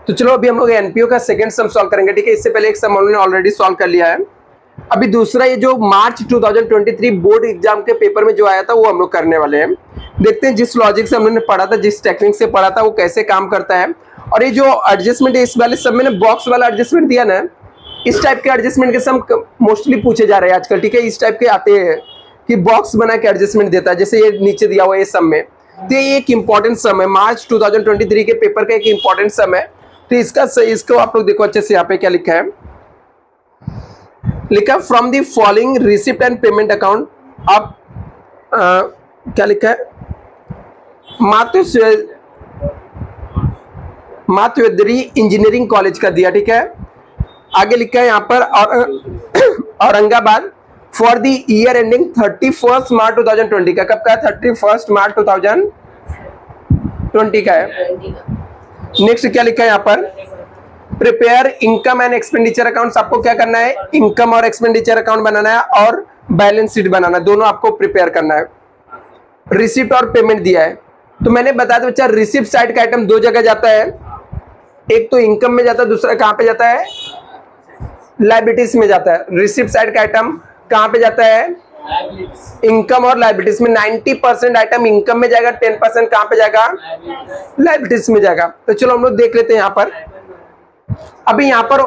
तो चलो अभी हम लोग एनपीओ का सेकंड सम सॉल्व करेंगे, ठीक है। इससे पहले एक सम हमने ऑलरेडी सॉल्व कर लिया है। अभी दूसरा ये जो मार्च 2023 बोर्ड एग्जाम के पेपर में जो आया था वो हम लोग करने वाले हैं। देखते हैं जिस लॉजिक से हमने पढ़ा था, जिस टेक्निक से पढ़ा था वो कैसे काम करता है। और ये जो एडजस्टमेंट है इस वाले सब में बॉक्स वाला एडजस्टमेंट दिया ना, इस टाइप के एडजस्टमेंट के सम मोस्टली पूछे जा रहे हैं आजकल, ठीक है। इस टाइप के आते हैं कि बॉक्स बना के एडजस्टमेंट देता है, जैसे ये नीचे दिया हुआ है ये सम में। तो ये एक इंपॉर्टेंट सम है, मार्च 2023 के पेपर का एक इंपॉर्टेंट सम है। तो इसको आप लोग देखो अच्छे से, यहाँ पे क्या लिखा है, लिखा from the following receipt and payment account. आप क्या लिखा है, मातवेदरी इंजीनियरिंग कॉलेज का दिया, ठीक है। आगे लिखा है यहाँ पर Aurangabad for the year ending 31 मार्च 2020 का। कब का है? 31 मार्च 2020 का है। नेक्स्ट क्या लिखा है यहाँ पर, prepare income and expenditure accounts. आपको क्या करना है, इनकम और एक्सपेंडिचर अकाउंट बनाना है और बैलेंस शीट बनाना है, दोनों आपको प्रिपेयर करना है। रिसिप्ट और पेमेंट दिया है, तो मैंने बताया था बच्चा रिसिप्ट साइड का आइटम दो जगह जाता है, एक तो इनकम में जाता है, दूसरा कहाँ पे जाता है, लायबिलिटीज में जाता है। रिसिप्ट साइड का आइटम कहाँ पे जाता है, इनकम और लायबिलिटीज में। 90% आइटम इनकम में जाएगा, 10% कहाँ पे जाएगा, लायबिलिटीज में जाएगा। तो चलो हम लोग देख लेते हैं यहाँ पर। अभी यहाँ पर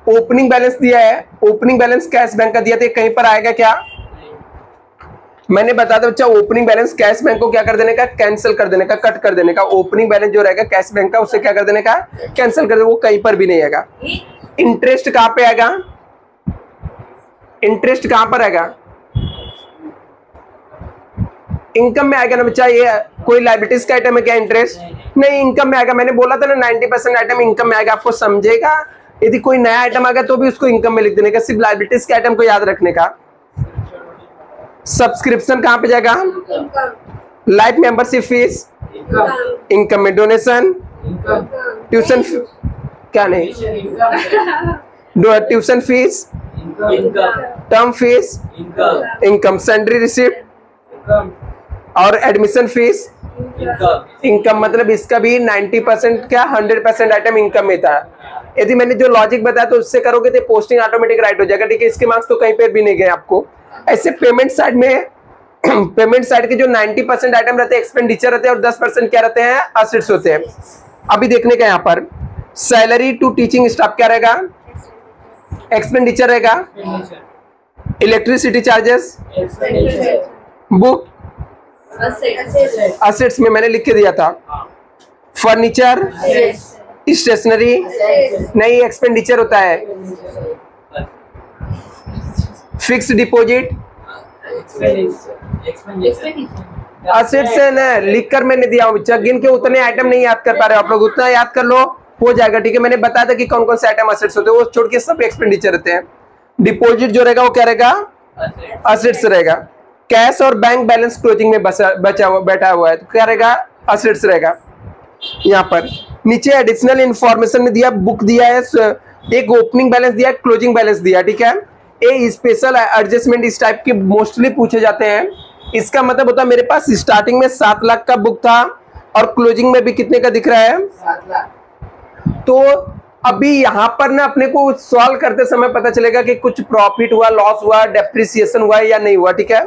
ओपनिंग बैलेंस दिया है, ओपनिंग बैलेंस कैश बैंक का दिया था, कहीं पर आएगा क्या, मैंने बताया था बच्चा ओपनिंग बैलेंस कैश बैंक को क्या कर देने का, कैंसिल कर देने का, कट कर देने का। ओपनिंग बैलेंस जो रहेगा कैश बैंक का उसे क्या कर देने का, कैंसिल कर देने, वो कहीं पर भी नहीं आएगा। इंटरेस्ट कहाँ पे आएगा, इंटरेस्ट कहाँ पर आएगा, इनकम में आएगा ना बच्चा। ये कोई लायबिलिटीज का आइटम है क्या, इंटरेस्ट नहीं, इनकम में आएगा। मैंने बोला था ना 90% आइटम इनकम में आएगा, आपको समझेगा। यदि कोई नया आइटम आ गया तो भी उसको इनकम में लिख देने का, सिर्फ लायबिलिटीज के आइटम को याद रखने का। सब्सक्रिप्शन कहाँ पे जाएगा, लाइफ मेंबरशिप फीस, इनकम में। डोनेशन, ट्यूशन क्या नहीं, tuition fees, term fees, income. Salary receipt और एडमिशन फीस, इनकम। मतलब इसका भी 90% क्या 100% आइटम इनकम में था। यदि मैंने जो लॉजिक बताया तो उससे करोगे तो पोस्टिंग ऑटोमेटिक राइट हो जाएगा, ठीक है। इसके मार्क्स तो कहीं पर भी नहीं गए आपको। ऐसे पेमेंट साइड में पेमेंट साइड के जो 90% आइटम रहते हैं एक्सपेंडिचर रहते हैं और 10% क्या रहते हैं, असेट्स होते हैं। अभी देखने का यहाँ पर सैलरी टू टीचिंग स्टाफ क्या रहेगा, एक्सपेंडिचर रहेगा। इलेक्ट्रिसिटी चार्जेस, बुक, असेट्स में मैंने लिख के दिया था। फर्नीचर, स्टेशनरी नहीं, एक्सपेंडिचर होता है। फिक्स डिपॉजिट, असेट्स है ना, लिखकर मैंने दिया हूं बच्चा। गिन के उतने आइटम नहीं याद कर पा रहे हो आप लोग, उतना याद कर लो हो जाएगा, ठीक है। मैंने बताया था कि कौन कौन से आइटम असेट्स होते हैं, वो छोड़ के सब एक्सपेंडिचर रहते हैं। डिपॉजिट जो रहेगा वो क्या रहेगा, असेट्स रहेगा। कैश और बैंक बैलेंस क्लोजिंग में बैठा हुआ है तो क्या रहेगा, असेट्स रहेगा। यहाँ पर नीचे एडिशनल इंफॉर्मेशन में दिया, बुक दिया है, एक ओपनिंग बैलेंस दिया, क्लोजिंग बैलेंस दिया, ठीक है। ये स्पेशल एडजस्टमेंट इस टाइप के मोस्टली पूछे जाते हैं। इसका मतलब होता है मेरे पास स्टार्टिंग में 7 लाख का बुक था और क्लोजिंग में भी कितने का दिख रहा है, 7 लाख। तो अभी यहाँ पर ना अपने को सॉल्व करते समय पता चलेगा कि कुछ प्रॉफिट हुआ, लॉस हुआ, डेप्रिसिएशन हुआ या नहीं हुआ, ठीक है।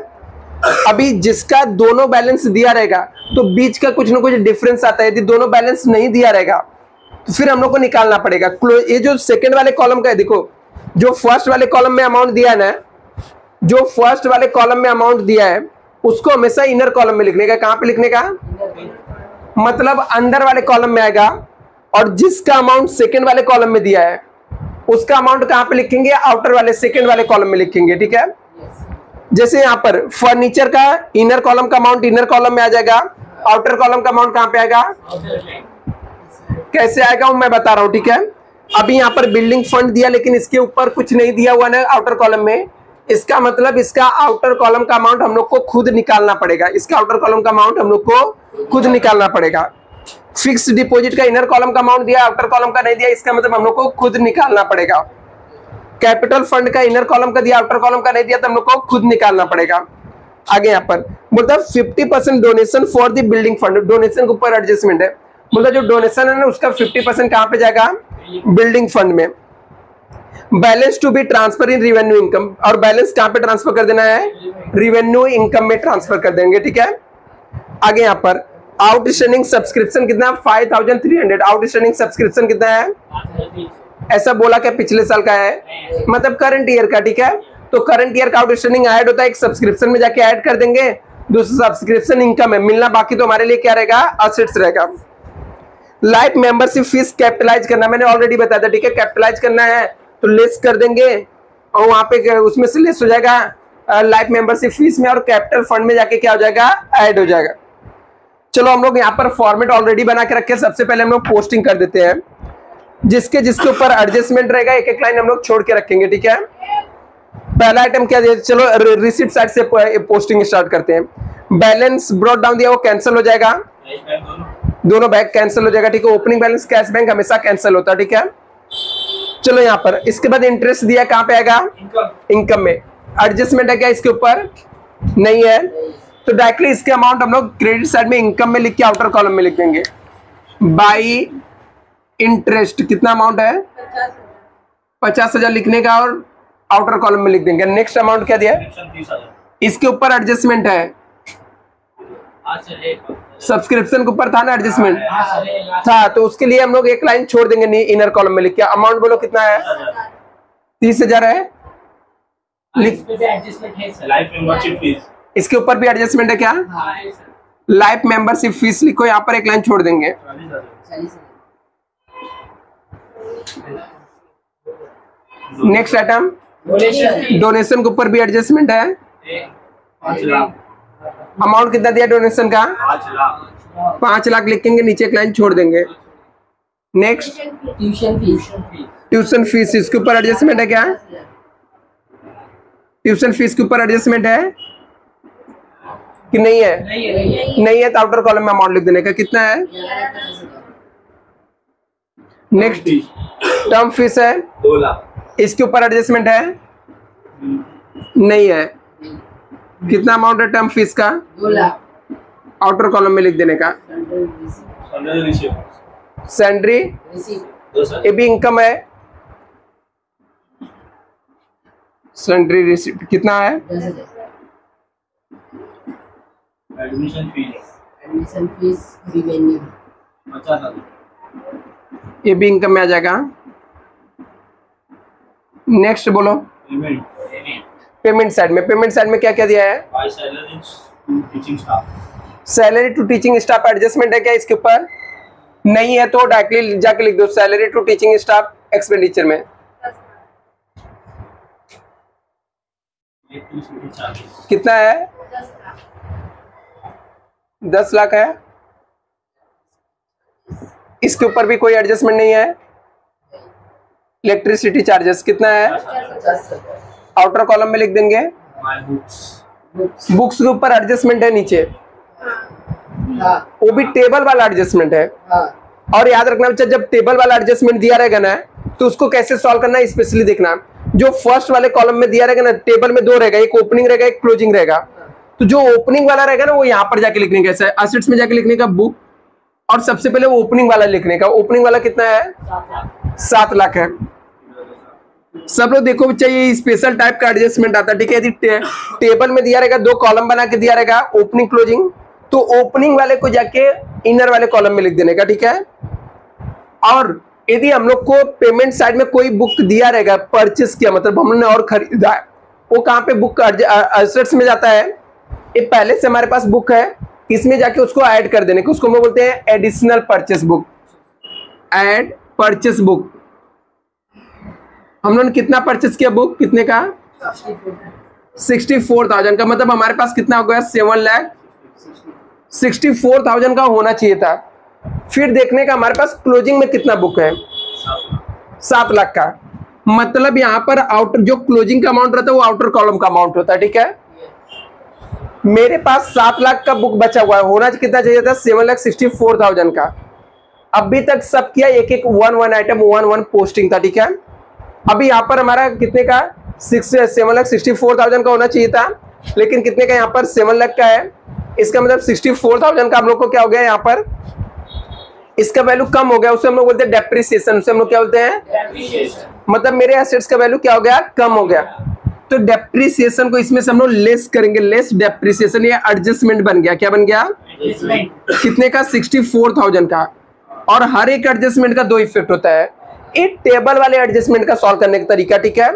अभी जिसका दोनों बैलेंस दिया रहेगा तो बीच का कुछ ना कुछ डिफरेंस आता है। यदि दोनों बैलेंस नहीं दिया रहेगा तो फिर हम लोग को निकालना पड़ेगा। ये जो सेकेंड वाले कॉलम का है, देखो जो फर्स्ट वाले कॉलम में अमाउंट दिया है ना, जो फर्स्ट वाले कॉलम में अमाउंट दिया है उसको हमेशा इनर कॉलम में लिखने का। कहां पे लिखने का, मतलब अंदर वाले कॉलम में आएगा। और जिसका अमाउंट सेकेंड वाले कॉलम में दिया है उसका अमाउंट कहां पे लिखेंगे, आउटर वाले सेकेंड वाले कॉलम में लिखेंगे, ठीक है। जैसे यहाँ पर फर्नीचर का इनर कॉलम का अमाउंट इनर कॉलम में आ जाएगा, आउटर कॉलम का अमाउंट कहां पे आएगा, कैसे आएगा वो मैं बता रहा हूं, ठीक है। अभी यहाँ पर बिल्डिंग फंड दिया लेकिन इसके ऊपर कुछ नहीं दिया हुआ ना आउटर कॉलम में, इसका मतलब इसका आउटर कॉलम का अमाउंट हम लोग को खुद निकालना पड़ेगा। इसका आउटर कॉलम का अमाउंट हम लोग को खुद निकालना पड़ेगा। फिक्स डिपॉजिट का इनर कॉलम का अमाउंट दिया, आउटर कॉलम का नहीं दिया, इसका मतलब हम लोग को खुद निकालना पड़ेगा। कैपिटल फंड का इनर कॉलम का दिया, आउटर कॉलम का नहीं दिया तो हम लोग को खुद निकालना पड़ेगा। आगे यहाँ पर बोलता है 50% donation for the building fund, donation के ऊपर एडजस्टमेंट है। बोला जो डोनेशन है ना उसका 50% कहाँ पे जाएगा, बिल्डिंग फंड में। Balance to be transfer in revenue income, और बैलेंस कहाँ पे ट्रांसफर कर देना है, रिवेन्यू इनकम में ट्रांसफर कर देंगे, ठीक है। आगे यहाँ पर आउटस्टैंडिंग सब्सक्रिप्शन कितना, 5300। आउटस्टैंडिंग सब्सक्रिप्शन कितना है, ऐसा बोला क्या पिछले साल का है, मतलब करंट ईयर का, ठीक है। तो करंट ईयर का आउटस्टैंडिंग ऐड होता है, एक सब्सक्रिप्शन में जाके ऐड कर देंगे, दूसरा सब्सक्रिप्शन इनकम है मिलना, बाकी तो हमारे लिए क्या रहेगा, असेट्स रहेगा। लाइफ मेंबरशिप फीस कैपिटलाइज करना, मैंने ऑलरेडी बताया था, ठीक है। कैपिटलाइज करना है तो लेस कर देंगे और वहां पे उसमें से लेस हो जाएगा लाइफ मेंबरशिप फीस में, और कैपिटल फंड में जाके क्या हो जाएगा, ऐड हो जाएगा। चलो हम लोग यहाँ पर फॉर्मेट ऑलरेडी बना के रखे, सबसे पहले हम लोग पोस्टिंग कर देते हैं, जिसके जिसके ऊपर एडजस्टमेंट रहेगा एक एक लाइन हम लोग छोड़ के रखेंगे, ठीक है। पहला आइटम क्या है, चलो रिसिप्ट साइड से पोस्टिंग स्टार्ट करते हैं। बैलेंस ब्रॉट डाउन दिया वो कैंसिल हो जाएगा, दोनों बैंक कैंसिल हो जाएगा, ठीक है। ओपनिंग बैलेंस कैश बैंक हमेशा कैंसिल होता है, ठीक है। चलो यहाँ पर इसके बाद इंटरेस्ट दिया कहाँ पे आएगा, इनकम में। एडजस्टमेंट है क्या इसके ऊपर, नहीं है, तो डायरेक्टली इसके अमाउंट हम लोग क्रेडिट साइड में इनकम में लिख के आउटर कॉलम में लिख देंगे। बाई इंटरेस्ट कितना अमाउंट है, 50,000 लिखने का, और आउटर कॉलम में लिख देंगे। नेक्स्ट अमाउंट क्या दिया, इसके ऊपर एडजस्टमेंट है, सब्सक्रिप्शन के ऊपर था ना एडजस्टमेंट था, तो उसके लिए हम लोग एक लाइन छोड़ देंगे इनर कॉलम में लिख के। अमाउंट बोलो कितना है, 30,000 है, इसके ऊपर भी एडजस्टमेंट है क्या, लाइफ मेंबरशिप फीस लिखो, यहाँ पर एक लाइन छोड़ देंगे। नेक्स्ट आइटम डोनेशन के ऊपर भी एडजस्टमेंट है, 5 लाख। अमाउंट कितना दिया डोनेशन का, 5 लाख लिखेंगे, नीचे एक लाइन छोड़ देंगे। नेक्स्ट ट्यूशन फीस, इसके ऊपर एडजस्टमेंट है क्या, ट्यूशन फीस के ऊपर एडजस्टमेंट है कि नहीं है, नहीं है तो आउटर कॉलम में अमाउंट लिख देने का, कितना है। नेक्स्ट टर्म फीस है 2 लाख, इसके ऊपर एडजस्टमेंट है, नहीं है, कितना अमाउंट है टर्म फीस का, 2 लाख, आउटर कॉलम में लिख देने का। सैलरी ये भी इनकम है, सैलरी रिसिप्ट कितना है, 10,000, एडमिशन फीस रिवेन्यू 50,000, ये भी इनकम में आ जाएगा। नेक्स्ट बोलो पेमेंट पेमेंट साइड में, पेमेंट साइड में क्या क्या दिया है, by salary to teaching staff, salary to teaching staff adjustment है क्या इसके ऊपर, नहीं है तो डायरेक्टली जाके लिख दो salary to teaching staff expenditure में। इलेक्ट्रिसिटी चार्जेस कितना है, 10 लाख है, इसके ऊपर भी कोई एडजस्टमेंट नहीं है। इलेक्ट्रिसिटी चार्जेस कितना है, 50,000, आउटर कॉलम में लिख देंगे। माय बुक्स, बुक्स के ऊपर एडजस्टमेंट है नीचे, हाँ, वो भी टेबल वाला एडजस्टमेंट है। हाँ, और याद रखना बच्चा, जब टेबल वाला एडजस्टमेंट दिया रहेगा ना तो उसको कैसे सॉल्व करना है स्पेशली देखना। जो फर्स्ट वाले कॉलम में दिया रहेगा ना, टेबल में 2 रहेगा, एक ओपनिंग रहेगा एक क्लोजिंग रहेगा, तो जो ओपनिंग वाला रहेगा ना वो यहाँ पर जाके लिखने का, ऐसा असेट्स में जाके लिखने का बुक, और सबसे पहले वो ओपनिंग वाला लिखने का। ओपनिंग वाला कितना है, 7 लाख है। सब लोग देखो बच्चा, ये स्पेशल टाइप का एडजस्टमेंट आता है, ठीक है। यदि टेबल में दिया रहेगा 2 कॉलम बना के दिया रहेगा ओपनिंग क्लोजिंग, तो ओपनिंग वाले को जाके इनर वाले कॉलम में लिख देने का, ठीक है। और यदि हम लोग को पेमेंट साइड में कोई बुक दिया रहेगा, परचेस किया मतलब हमने और खरीदा है, वो कहाँ पे बुक एसेट्स में जाता है, ये पहले से हमारे पास बुक है, इसमें जाके उसको ऐड कर देने का, उसको हम लोग बोलते हैं additional purchase book. Add purchase book, हम लोगों ने कितना परचेस किया बुक, कितने का, 64,000 का, मतलब हमारे पास कितना हो गया, 7,64,000 का होना चाहिए था। फिर देखने का हमारे पास क्लोजिंग में कितना बुक है, 7 लाख का, मतलब यहाँ पर आउटर जो क्लोजिंग का अमाउंट रहता है वो आउटर कॉलम का अमाउंट होता है, ठीक है। मेरे पास 7 लाख का बुक बचा हुआ है, होना कितना चाहिए था, 7,64,000 का। अभी तक सब किया, एक एक 1 आइटम 1 पोस्टिंग था, ठीक है। अभी यहाँ पर हमारा कितने का, 7,64,000 का होना चाहिए था, लेकिन कितने का यहाँ पर 7 लाख का है। इसका मतलब 64,000 का हम लोग को क्या हो गया, यहाँ पर इसका वैल्यू कम हो गया, उसे हम लोग बोलते हैं डेप्रिसिएशन। उसे हम लोग क्या बोलते हैं? मतलब मेरे एसेट्स का वैल्यू क्या हो गया? कम हो गया। तो डेप्रिसिएशन को इसमें से हम लोग लेस करेंगे, लेस डेप्रिसिएशन। ये एडजस्टमेंट बन गया। क्या बन गया? कितने का? 64,000 का। और हर एक एडजस्टमेंट का दो इफेक्ट होता है। एक टेबल वाले एडजस्टमेंट का सॉल्व करने का तरीका, ठीक है?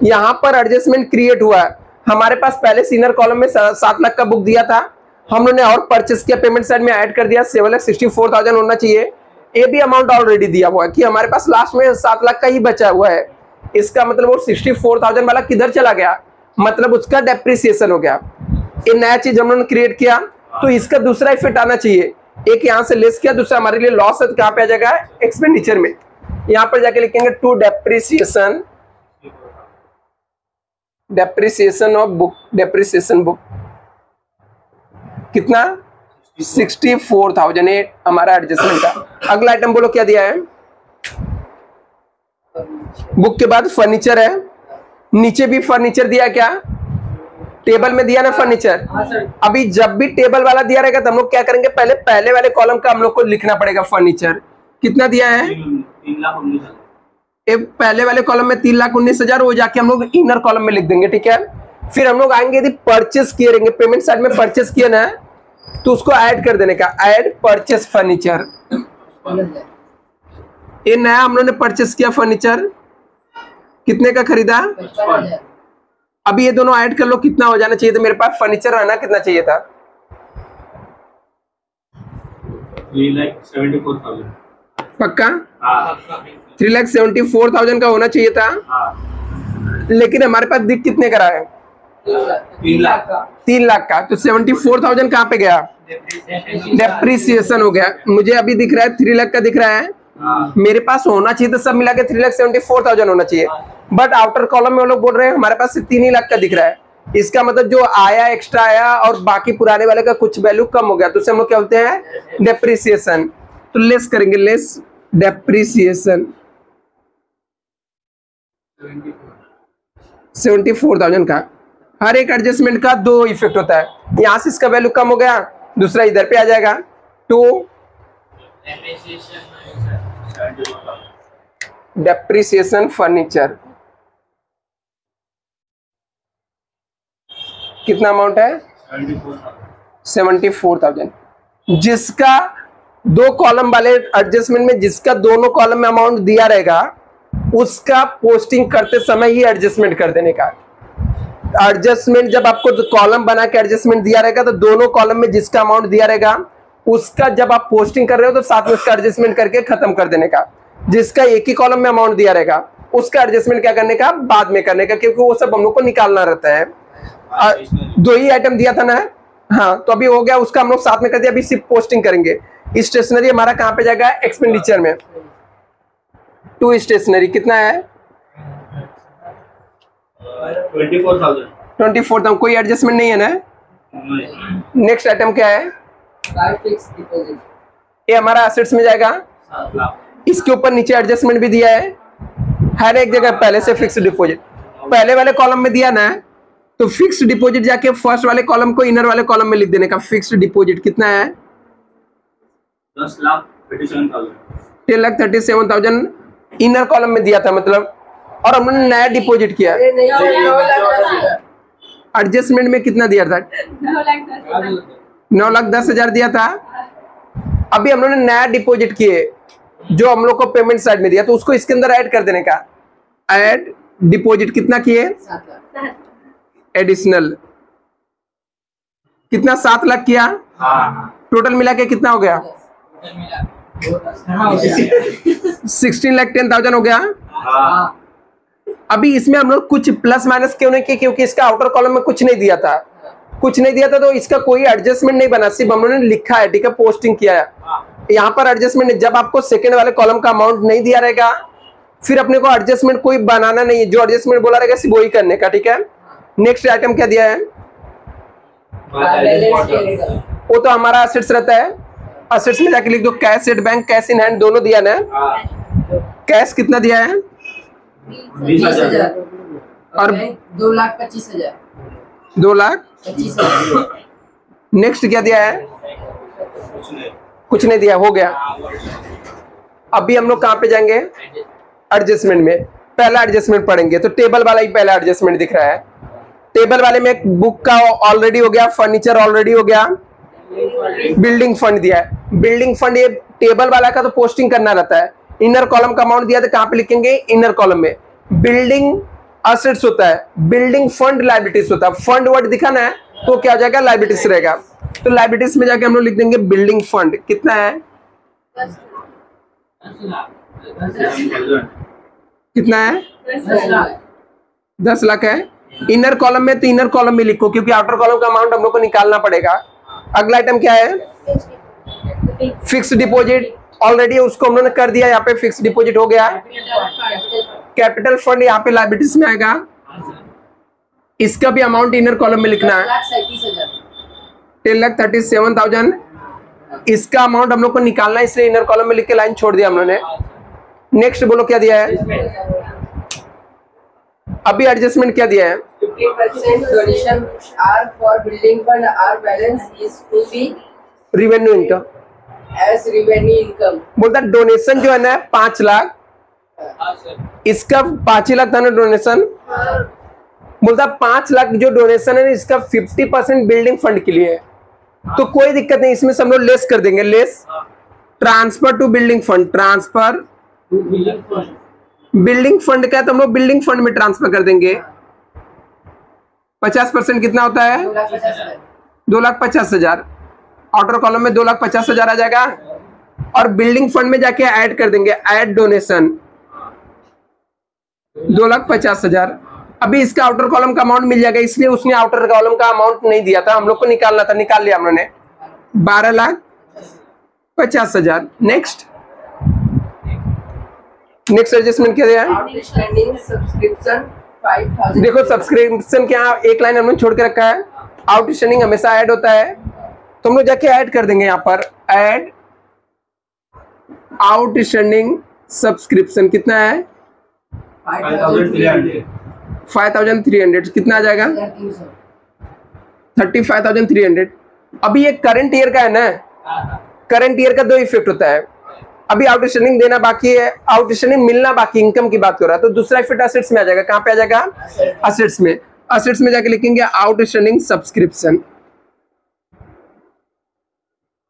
यहाँ पर एडजस्टमेंट क्रिएट हुआ है। हमारे पास पहले सीनियर कॉलम में 7 लाख का बुक दिया था, हम लोगों ने और परचेस किया, पेमेंट साइड में ऐड कर दिया, 7,64,000 होना चाहिए। ये भी अमाउंट ऑलरेडी दिया हुआ है कि हमारे पास लास्ट में 7 लाख का ही बचा हुआ है। इसका मतलब वो 64,000 वाला किधर चला गया? मतलब उसका डेप्रिसिएशन हो गया। ये नया चीज हम लोगों ने क्रिएट किया, तो इसका दूसरा इफेक्ट आना चाहिए। एक यहाँ से लेस किया, दूसरा हमारे लिए लॉस है, तो कहाँ पे आ जाएगा? एक्सपेंडिचर में। यहाँ पर जाके लिखेंगे to depreciation, depreciation of book, depreciation book कितना? 64,000 हमारा एडजस्टमेंट का। अगला आइटम बोलो क्या दिया है? बुक के बाद फर्नीचर है, नीचे भी फर्नीचर दिया क्या? टेबल में दिया ना फर्नीचर। अभी जब भी टेबल वाला दिया रहेगा तो हम लोग क्या करेंगे? पहले वाले कॉलम का हम लोग को लिखना पड़ेगा फर्नीचर। कितना दिया है? 3,19,000। पहले वाले कॉलम में 3,19,000, वो जाके हम लोग इनर कॉलम में लिख देंगे, ठीक है? फिर हम लोग आएंगे, यदि परचेस किए रहेंगे, पेमेंट साइड में परचेस किया ना, तो उसको ऐड कर देने का, ऐड परचेस फर्नीचर। ये नया हम लोग ने परचेस किया फर्नीचर, कितने का खरीदा? 55,000। अभी ये दोनों ऐड कर लो, कितना हो जाना चाहिए था? मेरे पास फर्नीचर रहना कितना चाहिए था? 3,74,000। पक्का? 3,74,000 3,74,000 का होना चाहिए था, लेकिन हमारे पास दिख कितने का रहा है? 3 लाख। 3 लाख का। तो 74,000 कहाँ पे गया? डेप्रिसिएशन हो गया। मुझे अभी दिख रहा है 3 लाख का दिख रहा है, मेरे पास होना चाहिए तो सब मिला के 3,74,000 होना चाहिए, बट आउटर कॉलम में वो लोग बोल रहे हैं हमारे पास सिर्फ 3 ही लाख का दिख रहा है। इसका मतलब जो आया एक्स्ट्रा आया और बाकी पुराने वाले का कुछ वैल्यू कम हो गया, तो उसे हम लोग क्या बोलते हैं? डेप्रिसिएशन। तो लेस करेंगे, लेस डेप्रिसिएशन 74,000 का। हर एक एडजस्टमेंट का दो इफेक्ट होता है। यहां से इसका वैल्यू कम हो गया, दूसरा इधर पे आ जाएगा। तो डेप्रिसिएशन फर्नीचर कितना अमाउंट है? 74,000। जिसका दो कॉलम वाले एडजस्टमेंट में जिसका दोनों कॉलम में अमाउंट दिया रहेगा, उसका पोस्टिंग करते समय ही एडजस्टमेंट कर देने का। एडजस्टमेंट जब आपको कॉलम बना के एडजस्टमेंट दिया रहेगा, तो दोनों कॉलम में जिसका अमाउंट दिया रहेगा, उसका जब आप पोस्टिंग कर रहे हो तो साथ में उसका एडजस्टमेंट करके खत्म कर देने का। जिसका एक ही कॉलम में अमाउंट दिया रहेगा, उसका एडजस्टमेंट क्या करने का? बाद में करने का, क्योंकि वो सब हम लोग को निकालना रहता है। दो ही आइटम दिया था ना, हाँ, तो अभी हो गया, उसका हम लोग साथ में कर दिया। अभी सिर्फ पोस्टिंग करेंगे। स्टेशनरी हमारा कहाँ पे जाएगा? एक्सपेंडिचर में। टू स्टेशनरी कितना है? 24,000। कोई एडजस्टमेंट नहीं है ना? नेक्स्ट आइटम क्या है? Fixed deposit. ये हमारा एसेट्स में जाएगा। 7 लाख। इसके ऊपर नीचे एडजस्टमेंट भी दिया है, हर एक जगह पहले से फिक्स्ड डिपॉजिट। पहले वाले कॉलम में दिया ना, तो फिक्स्ड डिपॉजिट जाके फर्स्ट वाले कॉलम को इनर वाले कॉलम में लिख देने का। फिक्स्ड डिपॉजिट कितना है? 10,37,000। 10,37,000 इनर कॉलम में दिया था मतलब, और हमने नया डिपॉजिट किया। एडजस्टमेंट में कितना दिया था? 9,10,000 दिया था। अभी हम लोगों ने नया डिपॉजिट किए जो हम लोग को पेमेंट साइड में दिया, तो उसको इसके अंदर ऐड कर देने का। ऐड डिपॉजिट कितना किए? 7 लाख। एडिशनल कितना? 7 लाख किया। टोटल मिला के कितना हो गया? 16,10,000 हो गया। अभी इसमें हम लोग कुछ प्लस माइनस क्यों नहीं किए? क्योंकि इसका आउटर कॉलम में कुछ नहीं दिया था, तो इसका कोई एडजस्टमेंट नहीं बना, सिर्फ हम लोगों ने लिखा है, ठीक है, पोस्टिंग किया है। यहाँ पर एडजस्टमेंट, जब आपको सेकंड वाले कॉलम का अमाउंट नहीं दिया रहेगा, फिर अपने को एडजस्टमेंट कोई बनाना नहीं है, जो एडजस्टमेंट बोला रहेगा सिर्फ वही करने का, ठीक है। नेक्स्ट आइटम क्या दिया है? वो तो हमारा एसेट्स रहता है। एसेट्स में जाके लिख दो cash at bank, cash in hand, दोनों दिया ना। कैश कितना दिया है? 20,000 और 2,25,000। 2,25,000। 25,000। नेक्स्ट क्या दिया है? कुछ नहीं दिया, हो गया। अभी हम लोग कहाँ पे जाएंगे? एडजस्टमेंट में। पहला एडजस्टमेंट पढ़ेंगे तो टेबल वाला ही पहला एडजस्टमेंट दिख रहा है। टेबल वाले में बुक का ऑलरेडी हो गया, फर्नीचर ऑलरेडी हो गया, बिल्डिंग फंड दिया है। बिल्डिंग फंड ये टेबल वाला का तो पोस्टिंग करना रहता है। इनर कॉलम का अमाउंट दिया तो कहाँ पे लिखेंगे? इनर कॉलम में। बिल्डिंग असेट्स होता है, बिल्डिंग फंड लायबिलिटीज होता है। फंड वर्ड दिखाना है तो क्या हो जाएगा? लायबिलिटीज रहेगा। तो लायबिलिटीज में जाके हम लोग लिख देंगे बिल्डिंग फंड कितना है? कितना है? 10 लाख है। इनर कॉलम में तो इनर कॉलम में लिखो क्योंकि आउटर कॉलम का अमाउंट हम लोग को निकालना पड़ेगा। अगला आइटम क्या है? Fix deposit. ऑलरेडी उसको हम लोगों ने कर दिया, यहाँ पे फिक्स डिपॉजिट हो गया। कैपिटल फंड यहाँ पे लायबिलिटीज में आएगा। इसका भी अमाउंट इनर कॉलम में लिखना है 10,37,000। इसका अमाउंट हम लोग को निकालना है इसलिए इनर कॉलम में लिख के लाइन छोड़ दिया हम लोगों ने। नेक्स्ट बोलो क्या दिया है? अभी एडजस्टमेंट क्या दिया है? 50% donation are for building fund. Our balance is to be revenue income as revenue income. बोलता डोनेशन जो है ना 5 लाख, इसका 5 लाख था ना डोनेशन। बोलता 5 लाख जो डोनेशन है इसका 50% बिल्डिंग फंड के लिए है। तो कोई दिक्कत नहीं, इसमें से हम लोग लेस कर देंगे। Less transfer to building fund. Transfer building fund का है तो हम लोग बिल्डिंग फंड में ट्रांसफर कर देंगे। 50% कितना होता है? 2,50,000। आउटर कॉलम में 2,50,000 आ जाएगा और बिल्डिंग फंड में जाके ऐड कर देंगे, ऐड डोनेशन 2,50,000। अभी इसका आउटर कॉलम का अमाउंट मिल जाएगा इसलिए उसने आउटर कॉलम का अमाउंट नहीं दिया था, हम लोग को निकालना था, निकाल लिया हम लोगों ने 12,50,000। नेक्स्ट एडजस्टमेंट क्या दिया है? Outstanding subscription 5,000. देखो सब्सक्रिप्शन के यहाँ एक लाइन हमने छोड़ के रखा है। आउटस्टैंडिंग हमेशा ऐड होता है तो हम लोग जाके ऐड कर देंगे यहाँ पर। ऐड आउटस्टैंडिंग सब्सक्रिप्शन कितना है? 5,300। 5,300 कितना आ जाएगा? 35,300। अभी ये करंट ईयर का है ना, करंट ईयर का 2 इफेक्ट होता है। अभी आउटस्टैंडिंग देना बाकी है, आउटस्टैंडिंग मिलना बाकी, इनकम की बात कर रहा है। तो दूसरा इफेक्ट असेट्स में आ जाएगा। कहाँ पे आ जाएगा? असेट्स में। असेट्स में जाके लिखेंगे आउटस्टैंडिंग सब्सक्रिप्शन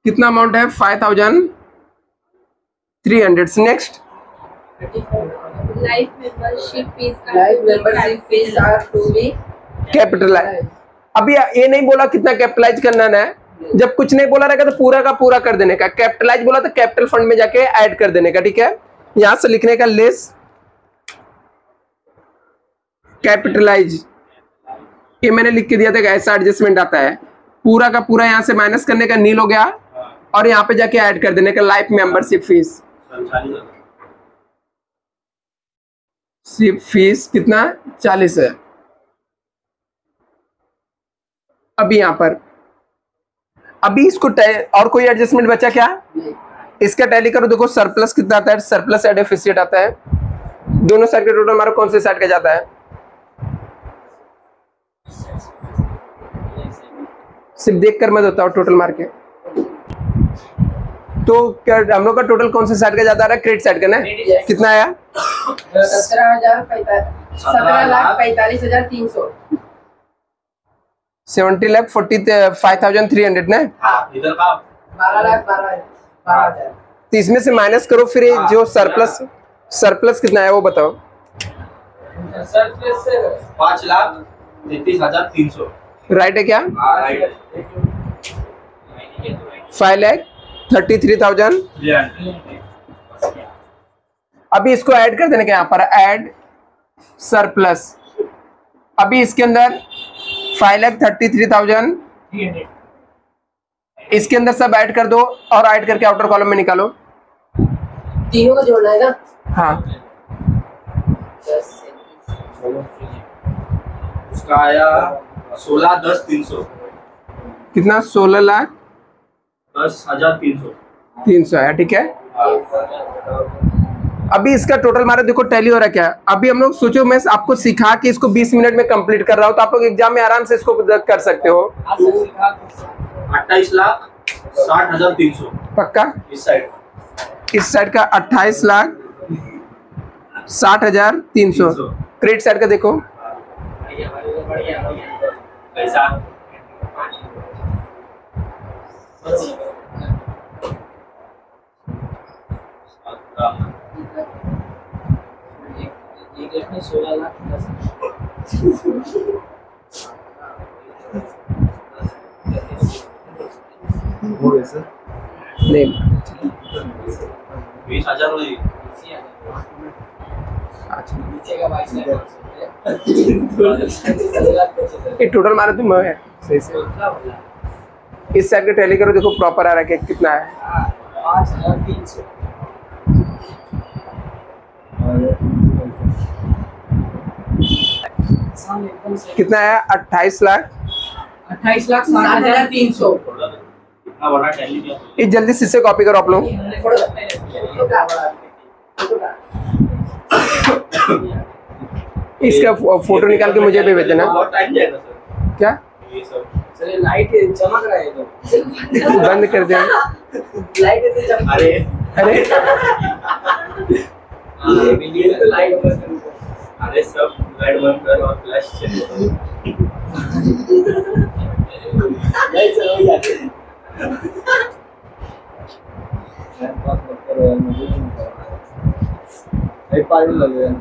कितना अमाउंट है? 5,300। Next Life membership fees are to be capitalise. अभी ये नहीं बोला कितना कैपिटलाइज करना है, जब कुछ नहीं बोला रहेगा तो पूरा का पूरा कर देने का। कैपिटलाइज बोला तो कैपिटल फंड में जाके ऐड कर देने का, ठीक है। यहां से लिखने का लेस कैपिटलाइज, ये मैंने लिख के दिया था, ऐसा एडजस्टमेंट आता है। पूरा का पूरा यहां से माइनस करने का नील हो गया और यहाँ पे जाके ऐड कर देने का लाइफ मेंबरशिप फीस। फीस कितना? 40 है। अभी यहाँ पर अभी इसको और कोई एडजस्टमेंट बचा क्या? इसका टैली करो, देखो सरप्लस कितना आता है? सरप्लस या डेफिसिट आता है। दोनों साइड का टोटल हमारा कौन से साइड का जाता है? सिर्फ देख कर मत बताओ, टोटल मार के। तो क्या हम लोग का टोटल कौन से साइड का जाता है? क्रेडिट साइड का ना। कितना आया? 17,45,300। 70,45,300 ना। इधर का 12,12,000। तो इसमें से माइनस करो, फिर ये जो सरप्लस कितना है वो बताओ। 5,33,300 राइट है क्या? 5,33,000। अभी इसको ऐड कर देने का, यहाँ पर ऐड सरप्लस। अभी इसके अंदर 5,33,000 इसके अंदर सब ऐड कर दो और ऐड करके आउटर कॉलम में निकालो। तीनों का जोड़ना है ना? हाँ, उसका आया 16,10,300। कितना? 16,10,300 आया, ठीक है। अभी इसका टोटल हमारा देखो टैली हो रहा है क्या? अभी हम लोग सोचो, मैं आपको सिखा के इसको 20 मिनट में कंप्लीट कर रहा हूँ तो आप लोग एग्जाम में आराम से इसको कर सकते हो। 28,60,300 पक्का? इस साइड इस साइड का 28,60,300। क्रेडिट साइड का देखो कैसा एक लाख में 16 लाख हो गया सर। नहीं 20,000 हुई। नीचे का 22 लाख ये टोटल मारा तुम है सही से। इस साइड का टैली करो, देखो प्रॉपर आ रहा है कितना है। 5,300 कितना है? 28,60,300 इतना बड़ा टैली किया ये जल्दी से इसे कॉपी करो आप लोग। इसका फोटो निकाल के मुझे भी भेज देना। बहुत टाइम जाएगा सर क्या ये सब। सर ये लाइट चमक रहा है तो बंद कर दे। लाइट ऐसे चमक अरे ये तो लाइट बंद कर। अरे सब लाइट बंद कर और फ्लैश चले। लाइट चलो जाते हैं बात मत करो यार, मुझे नहीं पता। एक पागल लग रहा है।